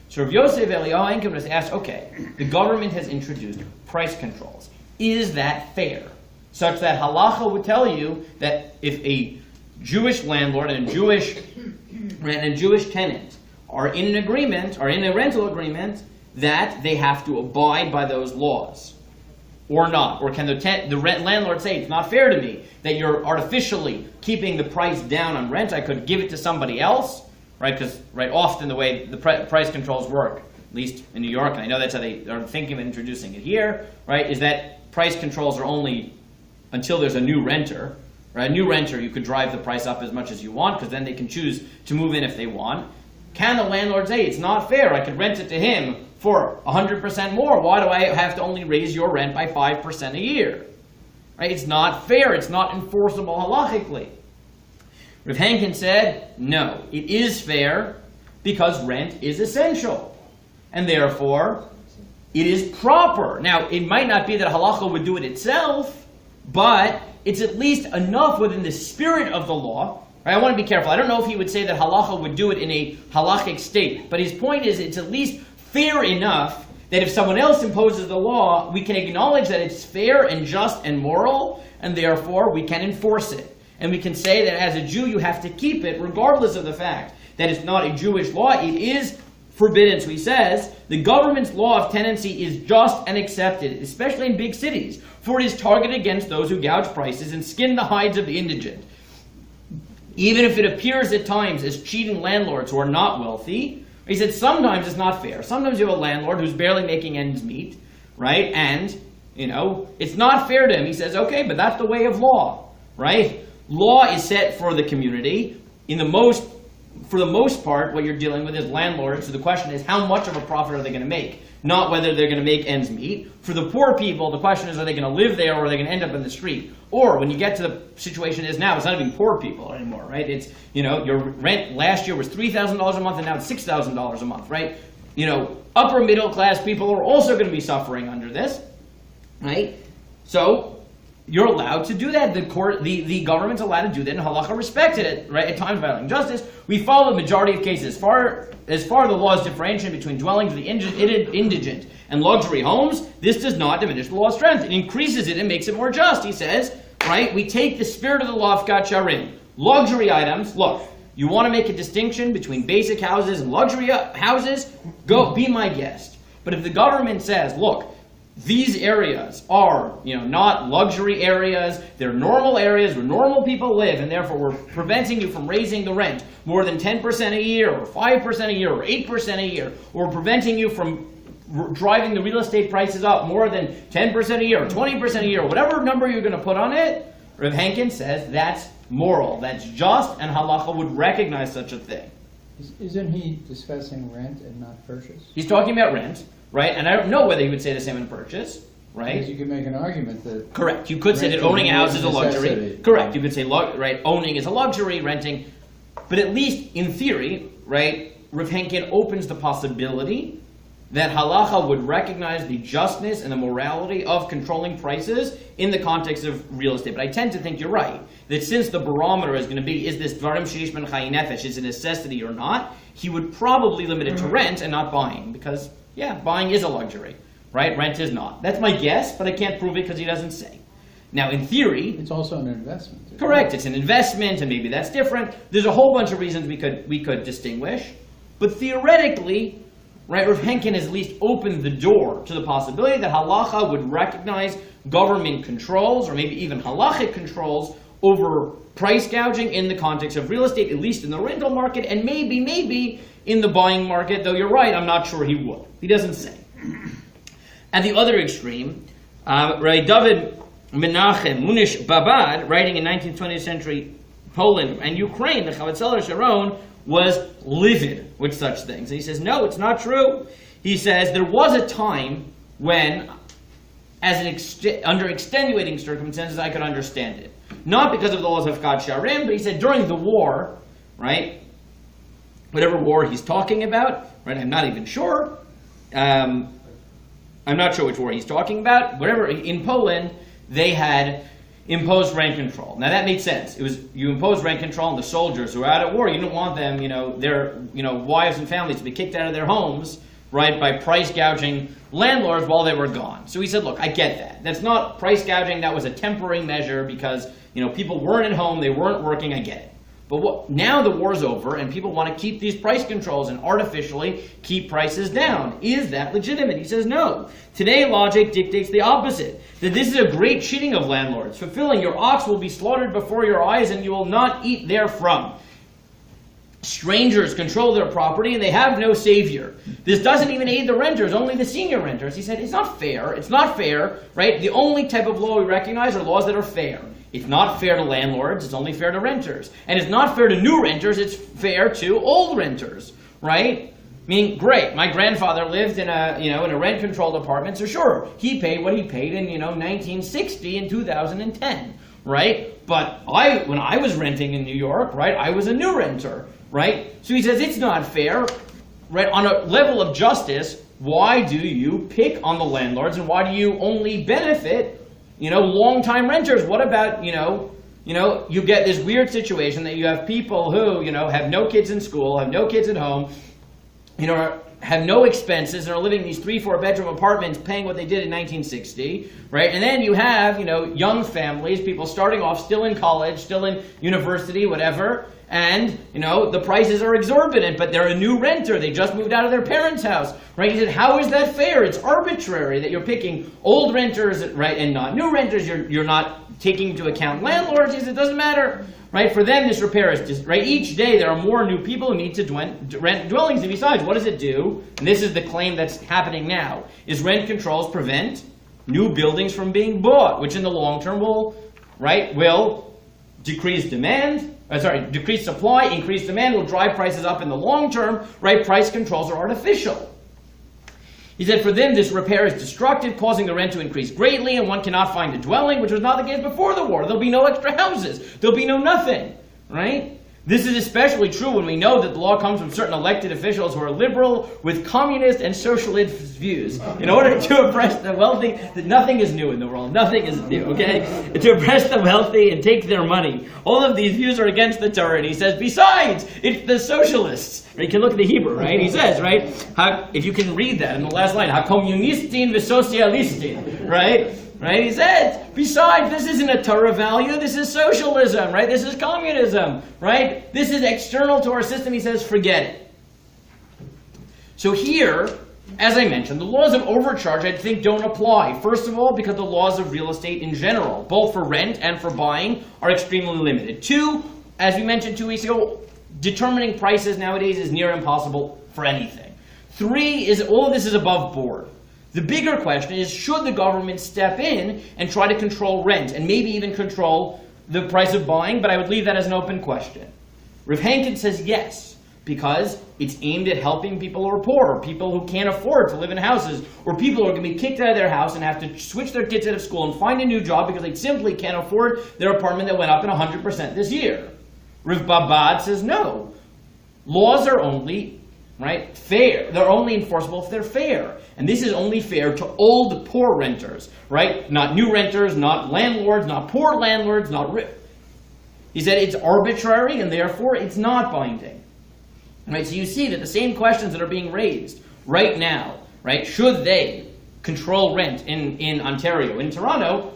So Rav Yosef Eliyahu Enkim was asked, okay, the government has introduced price controls. Is that fair? Such that halacha would tell you that if a Jewish landlord and a Jewish tenant are in an agreement, are in a rental agreement, that they have to abide by those laws, or not? Or can the landlord say, it's not fair to me that you're artificially keeping the price down on rent, I could give it to somebody else, right? Because often the way the price controls work, at least in New York, and I know that's how they are thinking of introducing it here, right, is that price controls are only until there's a new renter, right? A new renter, you could drive the price up as much as you want, because then they can choose to move in if they want. Can the landlord say, it's not fair, I could rent it to him for 100% more, why do I have to only raise your rent by 5% a year? Right? It's not fair, it's not enforceable halachically. Rav Henkin said, no, it is fair because rent is essential, and therefore it is proper. Now, it might not be that halacha would do it itself, but it's at least enough within the spirit of the law. Right? I want to be careful. I don't know if he would say that halacha would do it in a halachic state, but his point is it's at least fair enough that if someone else imposes the law, we can acknowledge that it's fair and just and moral, and therefore we can enforce it. And we can say that as a Jew you have to keep it regardless of the fact that it's not a Jewish law. It is forbidden. So he says, the government's law of tenancy is just and accepted, especially in big cities, for it is targeted against those who gouge prices and skin the hides of the indigent. Even if it appears at times as cheating landlords who are not wealthy, he said sometimes it's not fair. Sometimes you have a landlord who's barely making ends meet, right? And, it's not fair to him. He says, okay, but that's the way of law, right? Law is set for the community. For the most part, what you're dealing with is landlords. So the question is, how much of a profit are they going to make? Not whether they're going to make ends meet. For the poor people, the question is, are they going to live there or are they going to end up in the street? Or when you get to the situation it is now, it's not even poor people anymore, right? It's, your rent last year was $3,000 a month and now it's $6,000 a month, right? Upper middle class people are also going to be suffering under this, right? So you're allowed to do that. The government's allowed to do that, and halacha respected it, right? At times violating justice. We follow the majority of cases. As far the laws differentiate between dwellings of the indigent and luxury homes, this does not diminish the law's strength. It increases it and makes it more just. He says, right? We take the spirit of the law of Gacharim. Luxury items, look, you want to make a distinction between basic houses and luxury houses? Go, be my guest. But if the government says, look, these areas are, not luxury areas, they're normal areas where normal people live, and therefore we're preventing you from raising the rent more than 10% a year, or 5% a year, or 8% a year, or preventing you from driving the real estate prices up more than 10% a year, or 20% a year, or whatever number you're going to put on it, Rav Henkin says that's moral, that's just, and halacha would recognize such a thing. Isn't he discussing rent and not purchase? He's talking about rent. Right, and I don't know whether he would say the same in purchase, right? Because you could make an argument that... Correct, you could say that owning a house is a luxury. Correct, you could say, right, owning is a luxury, renting... But at least in theory, right, Rav Henkin opens the possibility that halacha would recognize the justness and the morality of controlling prices in the context of real estate. But I tend to think you're right, that since the barometer is going to be, is this dvarim sheish ben chayin nefesh, is a necessity or not, he would probably limit it to rent and not buying, because... yeah, buying is a luxury, right? Rent is not. That's my guess, but I can't prove it because he doesn't say. Now, in theory... it's also an investment. Correct, it's an investment, and maybe that's different. There's a whole bunch of reasons we could distinguish. But theoretically, right, Rav Henkin has at least opened the door to the possibility that halacha would recognize government controls, or maybe even halachic controls, over price gouging in the context of real estate, at least in the rental market, and maybe in the buying market, though you're right, I'm not sure he would. He doesn't say. At the other extreme, right, David Menachem Munish Babad, writing in 19th, 20th century Poland and Ukraine, the Chavatzeler Sharon, was livid with such things. And he says, no, it's not true. He says, there was a time when, under extenuating circumstances, I could understand it. Not because of the laws of Gad Sharim, but he said during the war, right, whatever war he's talking about, right, I'm not even sure. I'm not sure which war he's talking about. Whatever, in Poland, they had imposed rent control. Now that made sense. It was, you imposed rent control on the soldiers who were out at war. You didn't want them, their, wives and families to be kicked out of their homes, right, by price gouging landlords while they were gone. So he said, look, I get that. That's not price gouging. That was a temporary measure because, people weren't at home, they weren't working. I get it. But now the war's over and people want to keep these price controls and artificially keep prices down. Is that legitimate? He says no. Today logic dictates the opposite. That this is a great cheating of landlords. Fulfilling, your ox will be slaughtered before your eyes and you will not eat therefrom. Strangers control their property and they have no savior. This doesn't even aid the renters, only the senior renters. He said, it's not fair. It's not fair, right? The only type of law we recognize are laws that are fair. It's not fair to landlords, it's only fair to renters. And it's not fair to new renters, it's fair to old renters, right? Meaning, great, my grandfather lived in a rent-controlled apartment, so sure, he paid what he paid in, 1960 and 2010, right? But when I was renting in New York, right, I was a new renter, right? So he says it's not fair, right? On a level of justice, why do you pick on the landlords and why do you only benefit long-time renters? What about, you get this weird situation that you have people who, have no kids in school, have no kids at home, have no expenses, and are living in these 3-4 bedroom apartments paying what they did in 1960, right? And then you have, young families, people starting off still in college, still in university, whatever, and, the prices are exorbitant, but they're a new renter. They just moved out of their parents' house, right? He said, how is that fair? It's arbitrary that you're picking old renters, right, and not new renters. You're not taking into account landlords. He said, it doesn't matter, right? For them, this repair is just, right? Each day, there are more new people who need to rent dwellings. And besides, what does it do? And this is the claim that's happening now, is rent controls prevent new buildings from being bought, which in the long term will decrease demand. Decrease supply, increase demand will drive prices up in the long term, right? Price controls are artificial. He said for them this repair is destructive, causing the rent to increase greatly, and one cannot find a dwelling, which was not the case before the war. There'll be no extra houses. There'll be no nothing, right? This is especially true when we know that the law comes from certain elected officials who are liberal with communist and socialist views. In order to oppress the wealthy, nothing is new in the world. Nothing is new, okay? To oppress the wealthy and take their money. All of these views are against the Torah. And he says, besides, it's the socialists. You can look at the Hebrew, right? He says, right? If you can read that in the last line, ha-communistin v'socialistin, right? Right? He said, besides, this isn't a Torah value, this is socialism, right? This is communism, right? This is external to our system. He says, forget it. So here, as I mentioned, the laws of overcharge, I think, don't apply. First of all, because the laws of real estate in general, both for rent and for buying, are extremely limited. 2, as we mentioned 2 weeks ago, determining prices nowadays is near impossible for anything. 3 is all of this is above board. The bigger question is, should the government step in and try to control rent and maybe even control the price of buying? But I would leave that as an open question. Rav Henkin says yes, because it's aimed at helping people who are poor, or people who can't afford to live in houses, or people who are going to be kicked out of their house and have to switch their kids out of school and find a new job because they simply can't afford their apartment that went up in 100% this year. Rav Babad says no. Laws are only fair. They're only enforceable if they're fair. And this is only fair to old, poor renters, right? Not new renters, not landlords, not poor landlords, not rich. He said it's arbitrary and therefore it's not binding. Right? So you see that the same questions that are being raised right now, right? Should they control rent in Ontario, in Toronto,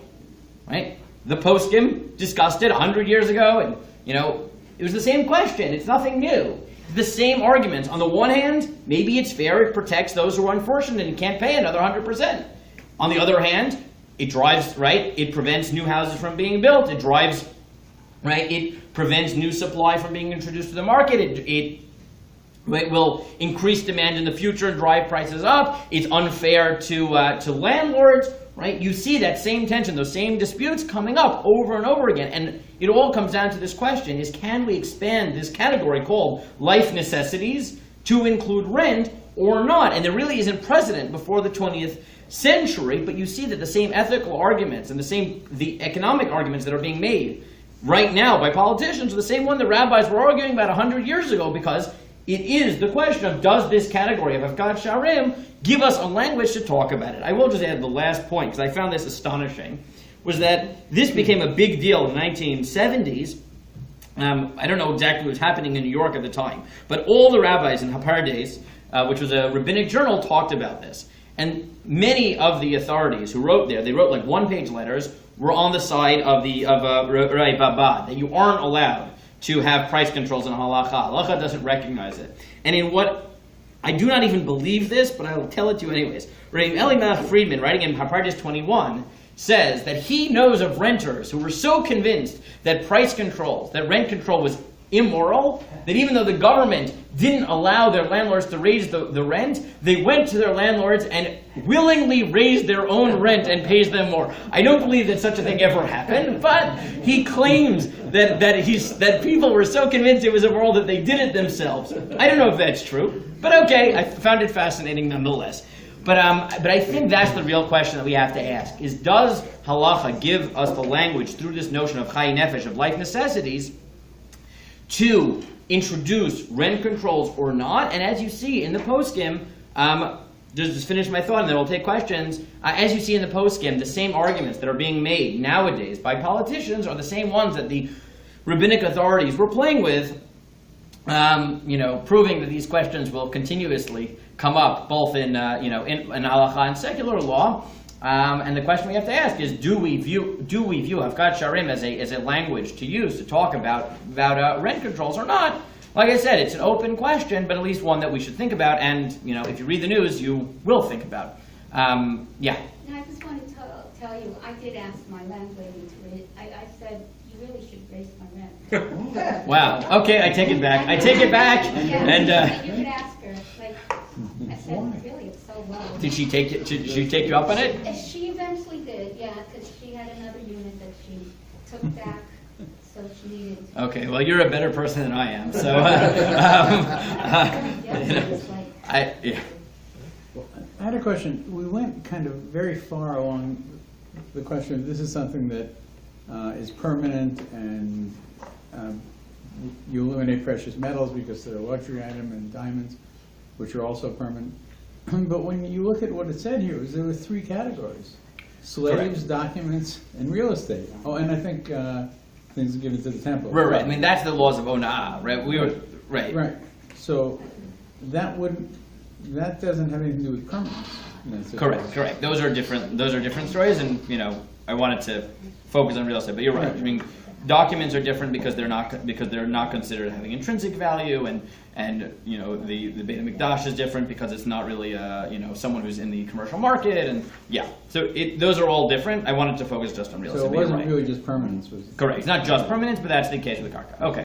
right? The poskim discussed it 100 years ago, and it was the same question. It's nothing new. The same arguments. On the one hand, maybe it's fair, it protects those who are unfortunate and can't pay another 100%. On the other hand, it drives, right? It prevents new houses from being built. It drives right? It prevents new supply from being introduced to the market. It will increase demand in the future and drive prices up. It's unfair to landlords, right? You see that same tension, those same disputes coming up over and over again. And it all comes down to this question, is can we expand this category called life necessities to include rent or not? And there really isn't precedent before the 20th century, but you see that the same ethical arguments and the economic arguments that are being made right now by politicians are the same one that rabbis were arguing about 100 years ago, because it is the question of, does this category of Havkat Sharim give us a language to talk about it? I will just add the last point, because I found this astonishing, was that this became a big deal in the 1970s. I don't know exactly what was happening in New York at the time, but all the rabbis in Hapardes, which was a rabbinic journal, talked about this. And many of the authorities who wrote there, they wrote like one-page letters, were on the side of Rabbi Babad, that you aren't allowed to have price controls in halacha. Halacha doesn't recognize it. And in what, I do not even believe this, but I will tell it to you anyways. Rabbi Elimelech Friedman, writing in Hapardes 21, says that he knows of renters who were so convinced that rent control was immoral, that even though the government didn't allow their landlords to raise the rent, they went to their landlords and willingly raised their own rent and pays them more. I don't believe that such a thing ever happened, but he claims that people were so convinced it was immoral that they did it themselves. I don't know if that's true, but okay, I found it fascinating nonetheless. But I think that's the real question that we have to ask, is does halacha give us the language through this notion of chai nefesh, of life necessities, to introduce rent controls or not? And as you see in the poskim, just finish my thought and then we'll take questions. As you see in the poskim, the same arguments that are being made nowadays by politicians are the same ones that the rabbinic authorities were playing with, proving that these questions will continuously come up both in halacha and secular law. And the question we have to ask is: Do we view Havkat Sharim as a language to use to talk about rent controls or not? Like I said, it's an open question, but at least one that we should think about. And if you read the news, you will think about. Yeah. And I just want to tell you, I did ask my landlady to read. I said, you really should raise my rent. Wow. Okay, I take it back. I take it back. Yeah, And you could ask her. Like, I said, really, it's so low. did she take it? Did she take you up on it? She eventually did, yeah, because she had another unit that she took back, so she needed to. Okay. Well, you're a better person than I am. So. Yeah. I had a question. We went kind of very far along the question of this is something that is permanent, and you eliminate precious metals because they're a luxury item, and diamonds, which are also permanent. But when you look at what it said here, there were three categories: slaves, documents, and real estate. Oh, and I think things are given to the temple. Right. I mean, that's the laws of Ona'ah, right? Right. Right. So that doesn't have anything to do with permanence. Correct. Those are different stories, and I wanted to focus on real estate. But you're right. I mean, documents are different because they're not considered having intrinsic value, and the Beit HaMikdash is different because it's not really someone who's in the commercial market, and so those are all different. I wanted to focus just on real estate. So it wasn't really just permanence. Correct. It's not just permanence, but that's the case with the karka. Okay.